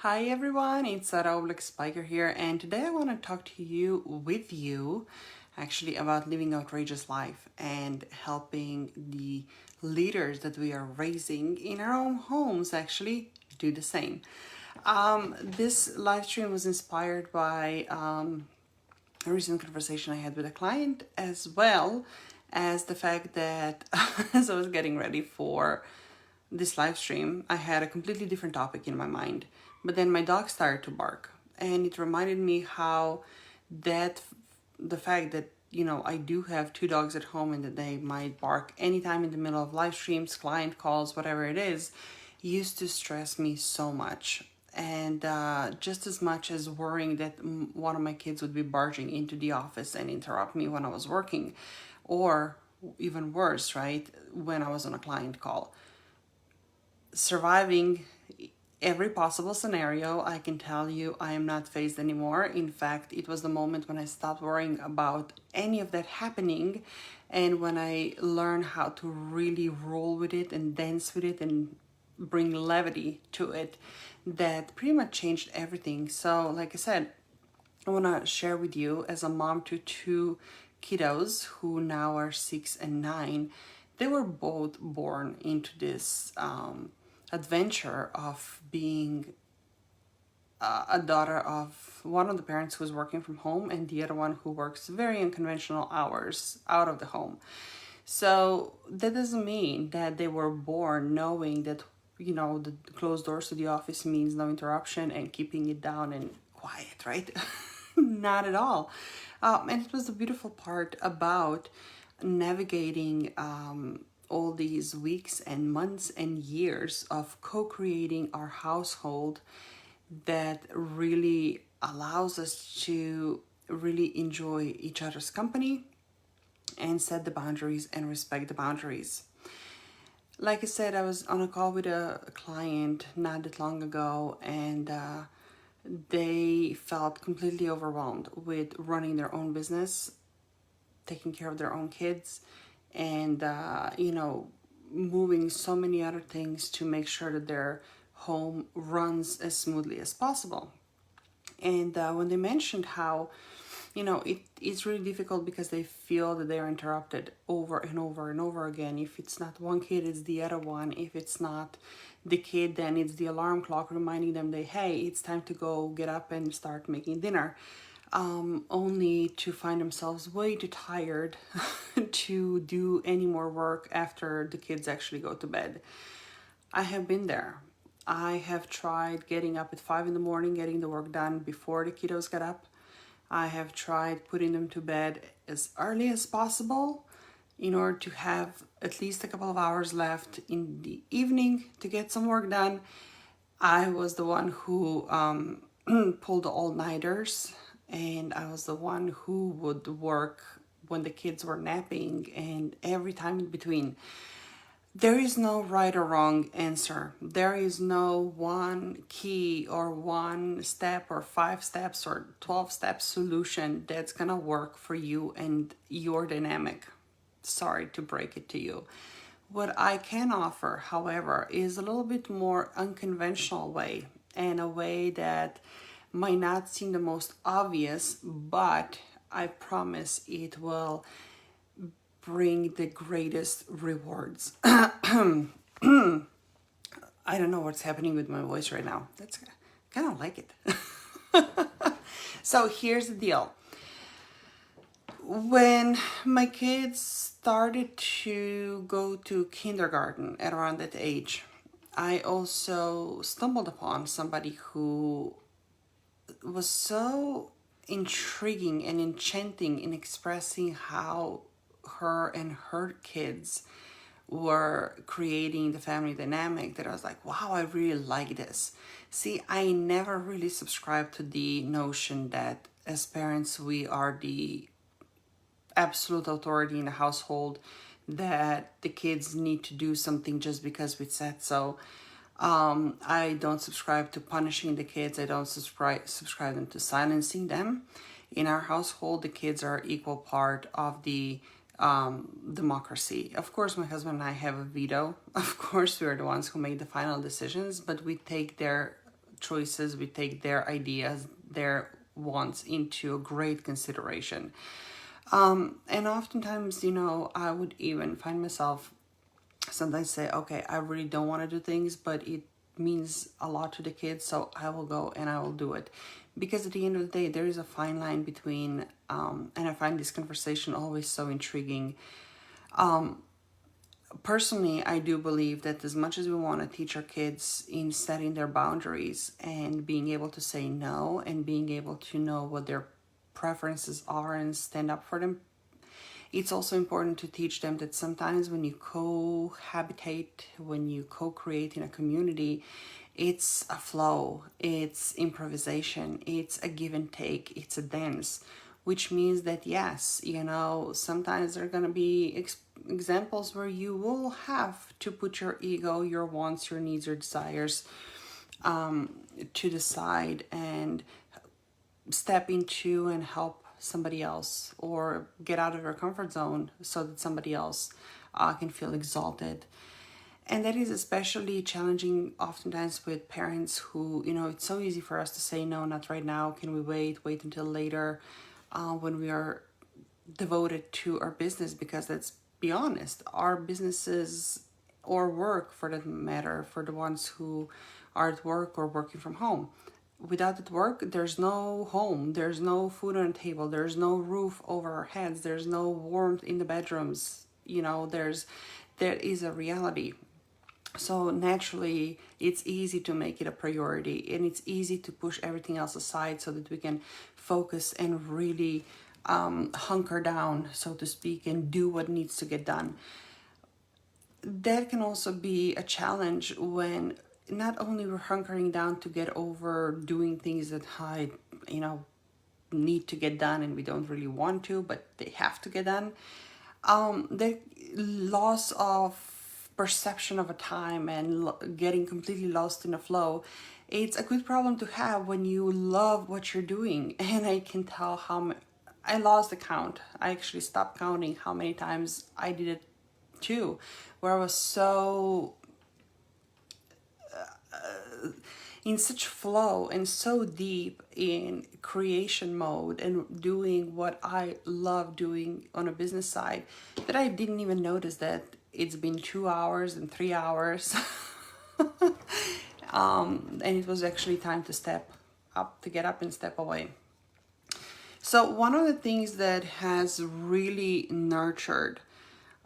Hi everyone, it's Sarah Spiker here, and today I want to talk to you actually about living an outrageous life and helping the leaders that we are raising in our own homes actually do the same. This live stream was inspired by a recent conversation I had with a client, as well as the fact that as I was getting ready for this live stream, I had a completely different topic in my mind. But then my dog started to bark, and it reminded me how that the fact that I do have two dogs at home and that they might bark anytime in the middle of live streams, client calls, whatever it is, used to stress me so much. And just as much as worrying that one of my kids would be barging into the office and interrupt me when I was working, or even worse, right, when I was on a client call. Surviving every possible scenario, I can tell you I am not phased anymore. In fact, it was the moment when I stopped worrying about any of that happening, and when I learned how to really roll with it and dance with it and bring levity to it, that pretty much changed everything. So like I said, I want to share with you, as a mom to two kiddos who now are 6 and 9, they were both born into this adventure of being a daughter of one of the parents who's working from home and the other one who works very unconventional hours out of the home. So that doesn't mean that they were born knowing that, the closed doors to the office means no interruption and keeping it down and quiet, right? Not at all. And it was the beautiful part about navigating all these weeks and months and years of co-creating our household that really allows us to really enjoy each other's company and set the boundaries and respect the boundaries. Like I said, I was on a call with a client not that long ago, and they felt completely overwhelmed with running their own business, taking care of their own kids, and moving so many other things to make sure that their home runs as smoothly as possible. And when they mentioned how it's really difficult because they feel that they're interrupted over and over and over again. If it's not one kid, it's the other one. If it's not the kid, then it's the alarm clock reminding them that, hey, it's time to go get up and start making dinner. Only to find themselves way too tired to do any more work after the kids actually go to bed. I have been there. I have tried getting up at 5 in the morning, getting the work done before the kiddos get up. I have tried putting them to bed as early as possible in order to have at least a couple of hours left in the evening to get some work done. I was the one who pulled the all-nighters, and I was the one who would work when the kids were napping and every time in between. There is no right or wrong answer. There is no one key or one step or 5 steps or 12-step solution that's gonna work for you and your dynamic. Sorry to break it to you. What I can offer, however, is a little bit more unconventional way, and a way that might not seem the most obvious, but I promise it will bring the greatest rewards. I don't know what's happening with my voice right now. That's kind of like it. So here's the deal. When my kids started to go to kindergarten at around that age, I also stumbled upon somebody who was so intriguing and enchanting in expressing how her and her kids were creating the family dynamic, that I was like, wow, I really like this. See, I never really subscribed to the notion that as parents we are the absolute authority in the household, that the kids need to do something just because we said so. I don't subscribe to punishing the kids. I don't subscribe them to silencing them. In our household, the kids are equal part of the democracy. Of course, my husband and I have a veto. Of course, we're the ones who make the final decisions, but we take their choices, we take their ideas, their wants into a great consideration. And oftentimes, I would even find myself sometimes say, okay, I really don't want to do things, but it means a lot to the kids, so I will go and I will do it. Because at the end of the day, there is a fine line between, and I find this conversation always so intriguing. Personally, I do believe that as much as we want to teach our kids in setting their boundaries and being able to say no and being able to know what their preferences are and stand up for them, it's also important to teach them that sometimes when you cohabitate, when you co-create in a community, it's a flow, it's improvisation, it's a give and take, it's a dance, which means that yes, sometimes there are going to be examples where you will have to put your ego, your wants, your needs, your desires to the side and step into and help somebody else, or get out of your comfort zone so that somebody else can feel exalted. And that is especially challenging oftentimes with parents who, it's so easy for us to say, no, not right now. Can we wait until later, when we are devoted to our business? Because let's be honest, our businesses or work, for that matter, for the ones who are at work or working from home, without that work, there's no home, there's no food on the table, there's no roof over our heads, there's no warmth in the bedrooms. There is a reality. So naturally, it's easy to make it a priority, and it's easy to push everything else aside so that we can focus and really hunker down, so to speak, and do what needs to get done. That can also be a challenge when not only we're hunkering down to get over doing things that need to get done and we don't really want to, but they have to get done. The loss of perception of a time and getting completely lost in a flow, it's a good problem to have when you love what you're doing. And I can tell I lost the count. I actually stopped counting how many times I did it too, where I was so in such flow and so deep in creation mode and doing what I love doing on a business side that I didn't even notice that it's been 2 hours and 3 hours. And it was actually time to get up and step away. So one of the things that has really nurtured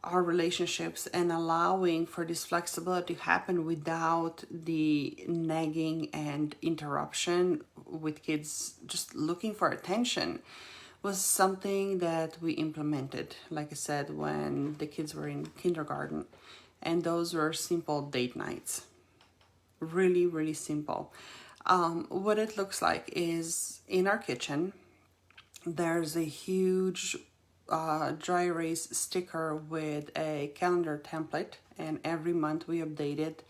our relationships and allowing for this flexibility to happen without the nagging and interruption with kids just looking for attention was something that we implemented, like I said, when the kids were in kindergarten. And those were simple date nights. Really, really simple. What it looks like is in our kitchen, there's a huge dry erase sticker with a calendar template, and every month we update it,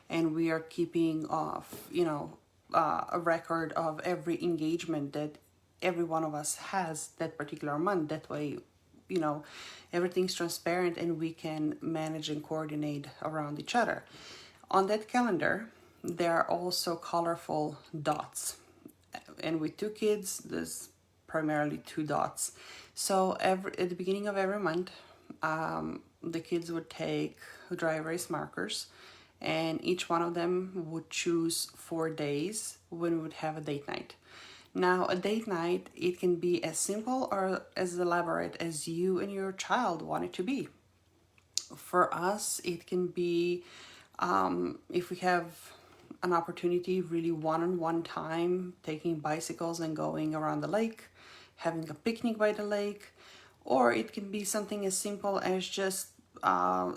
and we are keeping a record of every engagement that every one of us has that particular month. That way, everything's transparent and we can manage and coordinate around each other. On that calendar, there are also colorful dots, and with 2 kids, there's primarily 2 dots. So at the beginning of every month, the kids would take dry erase markers, and each one of them would choose 4 days when we would have a date night. Now, a date night, it can be as simple or as elaborate as you and your child want it to be. For us, it can be, if we have an opportunity, really one-on-one time, taking bicycles and going around the lake, having a picnic by the lake, or it can be something as simple as just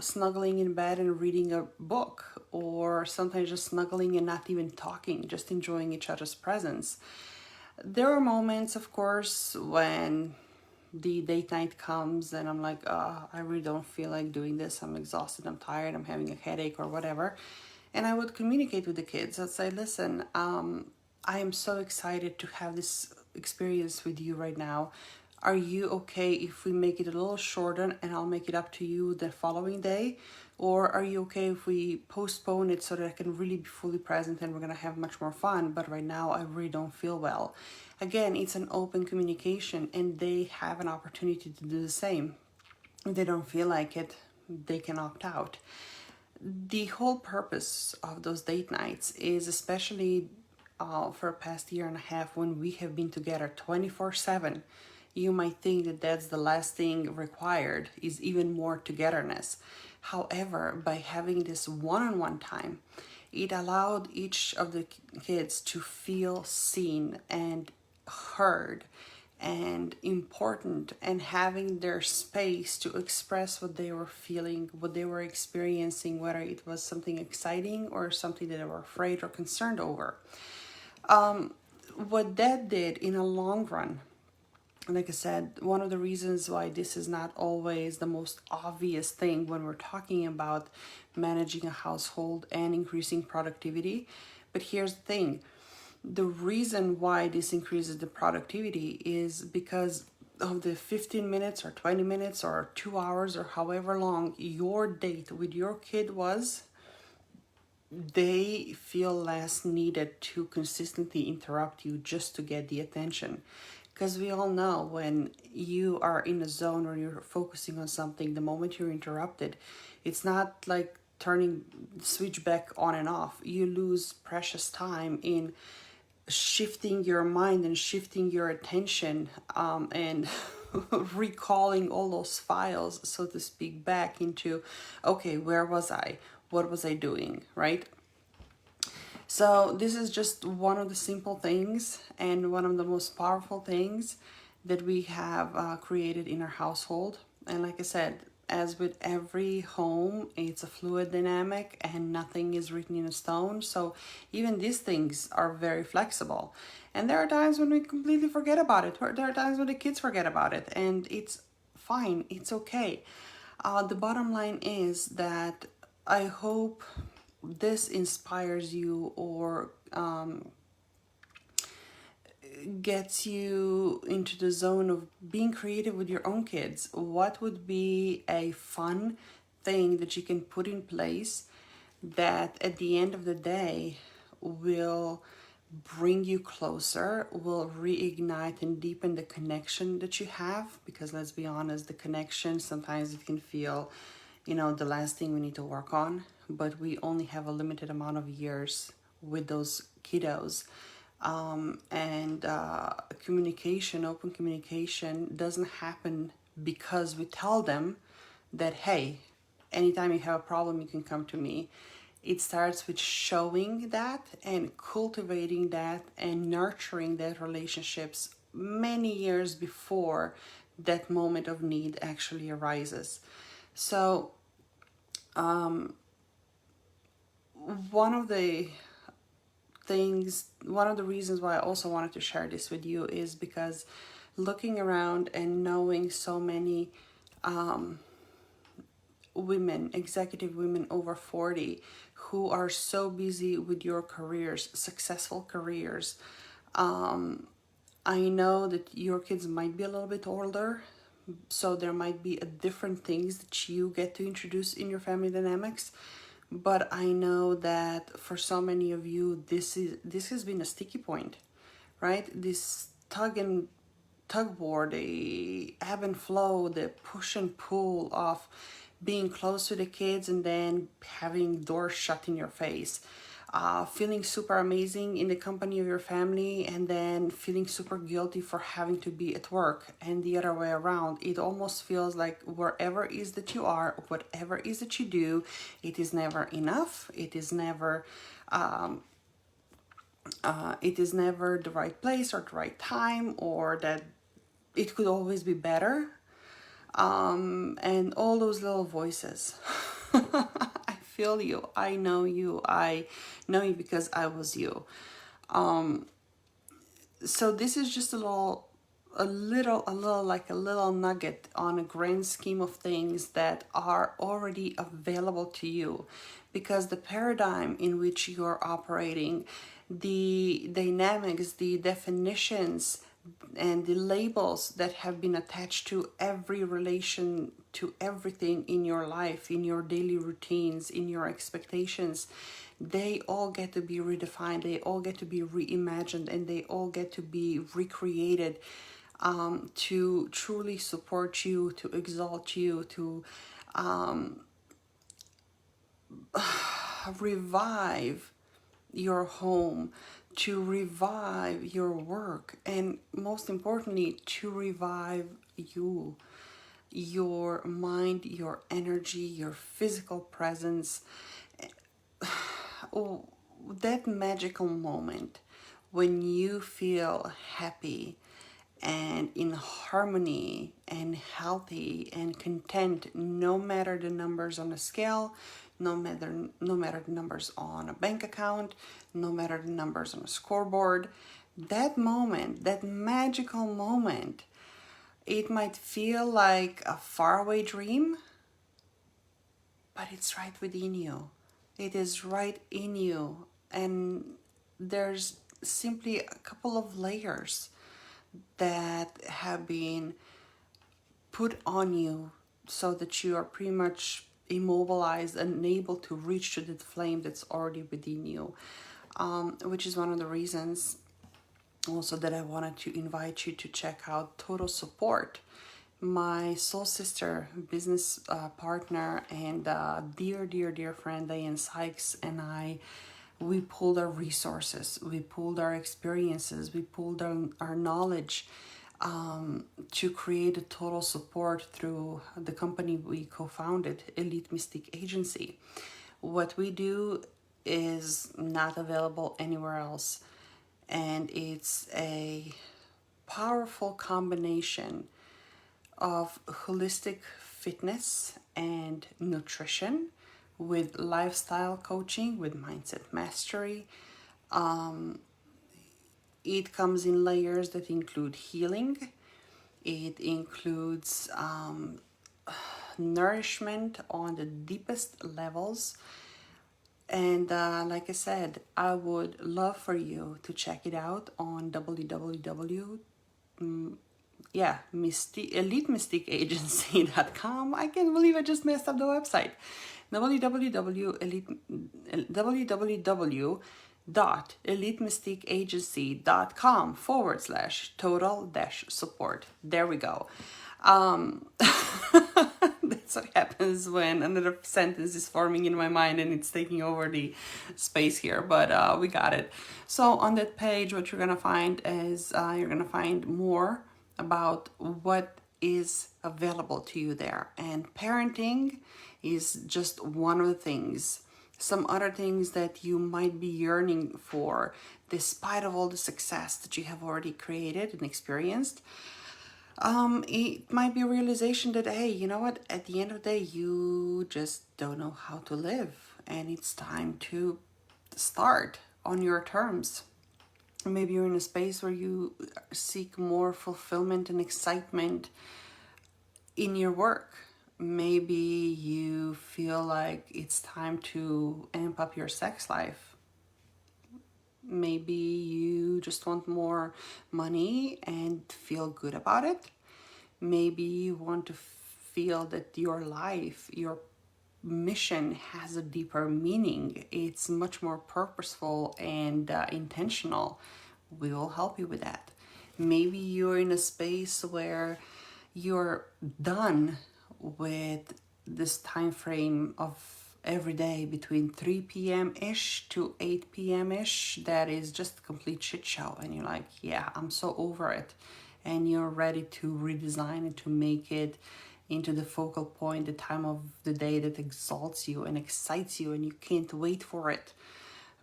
snuggling in bed and reading a book, or sometimes just snuggling and not even talking, just enjoying each other's presence. There are moments, of course, when the date night comes and I'm like, I really don't feel like doing this. I'm exhausted, I'm tired, I'm having a headache or whatever. And I would communicate with the kids. I'd say, listen, I am so excited to have this experience with you right now. Are you okay if we make it a little shorter and I'll make it up to you the following day? Or are you okay if we postpone it so that I can really be fully present and we're going to have much more fun, but right now I really don't feel well? Again, it's an open communication, and they have an opportunity to do the same. If they don't feel like it, they can opt out. The whole purpose of those date nights is, especially for the past year and a half when we have been together 24/7, you might think that that's the last thing required, is even more togetherness. However, by having this one-on-one time, it allowed each of the kids to feel seen and heard and important, and having their space to express what they were feeling, what they were experiencing, whether it was something exciting or something that they were afraid or concerned over. What that did in a long run, like I said, one of the reasons why this is not always the most obvious thing when we're talking about managing a household and increasing productivity, but here's the thing. The reason why this increases the productivity is because of the 15 minutes or 20 minutes or 2 hours or however long your date with your kid was. They feel less needed to consistently interrupt you just to get the attention. Because we all know when you are in a zone or you're focusing on something, the moment you're interrupted, it's not like turning switch back on and off. You lose precious time in shifting your mind and shifting your attention, and recalling all those files, so to speak, back into, okay, where was I? What was I doing, right? So this is just one of the simple things and one of the most powerful things that we have created in our household. And like I said, as with every home, it's a fluid dynamic and nothing is written in stone. So even these things are very flexible. And there are times when we completely forget about it. There are times when the kids forget about it, and it's fine. It's okay. The bottom line is that I hope this inspires you or gets you into the zone of being creative with your own kids. What would be a fun thing that you can put in place that at the end of the day will bring you closer, will reignite and deepen the connection that you have? Because let's be honest, the connection, sometimes it can feel, the last thing we need to work on, but we only have a limited amount of years with those kiddos. And communication, open communication doesn't happen because we tell them that, hey, anytime you have a problem, you can come to me. It starts with showing that and cultivating that and nurturing that relationships many years before that moment of need actually arises. So, one of the reasons why I also wanted to share this with you is because looking around and knowing so many women, executive women over 40, who are so busy with your careers, successful careers. I know that your kids might be a little bit older, so there might be different things that you get to introduce in your family dynamics. But I know that for so many of you, this has been a sticky point, right? This tug war, the ebb and flow, the push and pull of being close to the kids and then having doors shut in your face. Feeling super amazing in the company of your family and then feeling super guilty for having to be at work, and the other way around. It almost feels like wherever it is that you are, whatever it is that you do, it is never enough. It is never the right place or the right time, or that it could always be better. And all those little voices. I feel you. I know you. I know you because I was you. So this is just a little nugget on a grand scheme of things that are already available to you, because the paradigm in which you're operating, the dynamics, the definitions and the labels that have been attached to every relation, to everything in your life, in your daily routines, in your expectations, they all get to be redefined, they all get to be reimagined, and they all get to be recreated, to truly support you, to exalt you, to revive your home, to revive your work, and most importantly, to revive you, your mind, your energy, your physical presence. Oh, that magical moment when you feel happy and in harmony and healthy and content, no matter the numbers on a scale, no matter the numbers on a bank account, no matter the numbers on a scoreboard. That moment, that magical moment, it might feel like a faraway dream, but it's right within you. It is right in you. And there's simply a couple of layers that have been put on you so that you are pretty much immobilized and able to reach to the flame that's already within you, which is one of the reasons also that I wanted to invite you to check out Total Support. My soul sister, business partner, and dear friend Diane Sykes and I, we pulled our resources, we pulled our experiences, we pulled our knowledge, to create a Total Support through the company we co-founded, Elite Mystique Agency. What we do is not available anywhere else, and it's a powerful combination of holistic fitness and nutrition with lifestyle coaching, with mindset mastery. It comes in layers that include healing. It includes nourishment on the deepest levels. And like I said, I would love for you to check it out on EliteMystiqueAgency.com. I can't believe I just messed up the website. www.EliteMystiqueAgency.com/total-support. There we go. That's what happens when another sentence is forming in my mind and it's taking over the space here, but we got it. So on that page, what you're gonna find is you're gonna find more about what is available to you there, and parenting is just one of the things. Some other things that you might be yearning for, despite of all the success that you have already created and experienced. It might be a realization that, hey, you know what, at the end of the day, you just don't know how to live, and it's time to start on your terms. Maybe you're in a space where you seek more fulfillment and excitement in your work. Maybe you feel like it's time to amp up your sex life. Maybe you just want more money and feel good about it. Maybe you want to feel that your life, your mission has a deeper meaning. It's much more purposeful and intentional. We will help you with that. Maybe you're in a space where you're done with this time frame of every day between 3 p.m. ish to 8 p.m. ish that is just a complete shit show, and you're like, yeah, I'm so over it, and you're ready to redesign it, to make it into the focal point, the time of the day that exalts you and excites you and you can't wait for it.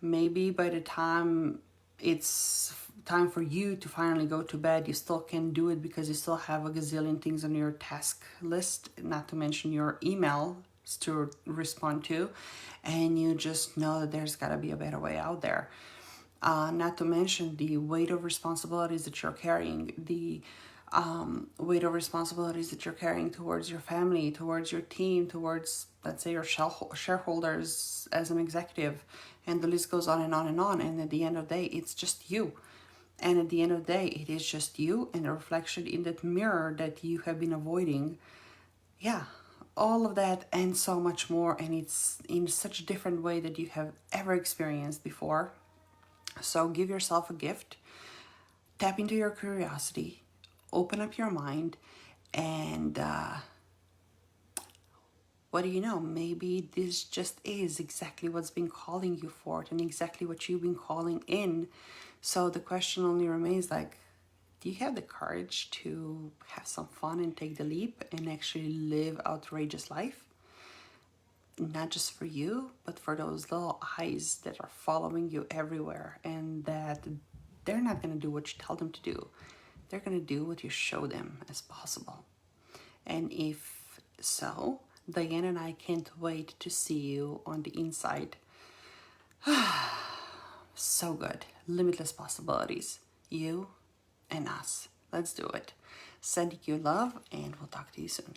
Maybe by the time it's time for you to finally go to bed, you still can't do it because you still have a gazillion things on your task list, not to mention your email to respond to, and you just know that there's got to be a better way out there. Not to mention the weight of responsibilities that you're carrying, the weight of responsibilities that you're carrying towards your family, towards your team, towards, let's say, your shareholders as an executive, and the list goes on and on and on. And at the end of the day, it's just you. And at the end of the day, it is just you and a reflection in that mirror that you have been avoiding. Yeah, all of that and so much more. And it's in such a different way that you have ever experienced before. So give yourself a gift, tap into your curiosity, open up your mind, and what do you know? Maybe this just is exactly what's been calling you for it and exactly what you've been calling in. So the question only remains like, do you have the courage to have some fun and take the leap and actually live outrageous life? Not just for you, but for those little eyes that are following you everywhere and that they're not going to do what you tell them to do. They're going to do what you show them as possible. And if so, Diane and I can't wait to see you on the inside. So good. Limitless possibilities. You and us. Let's do it. Sending you love, and we'll talk to you soon.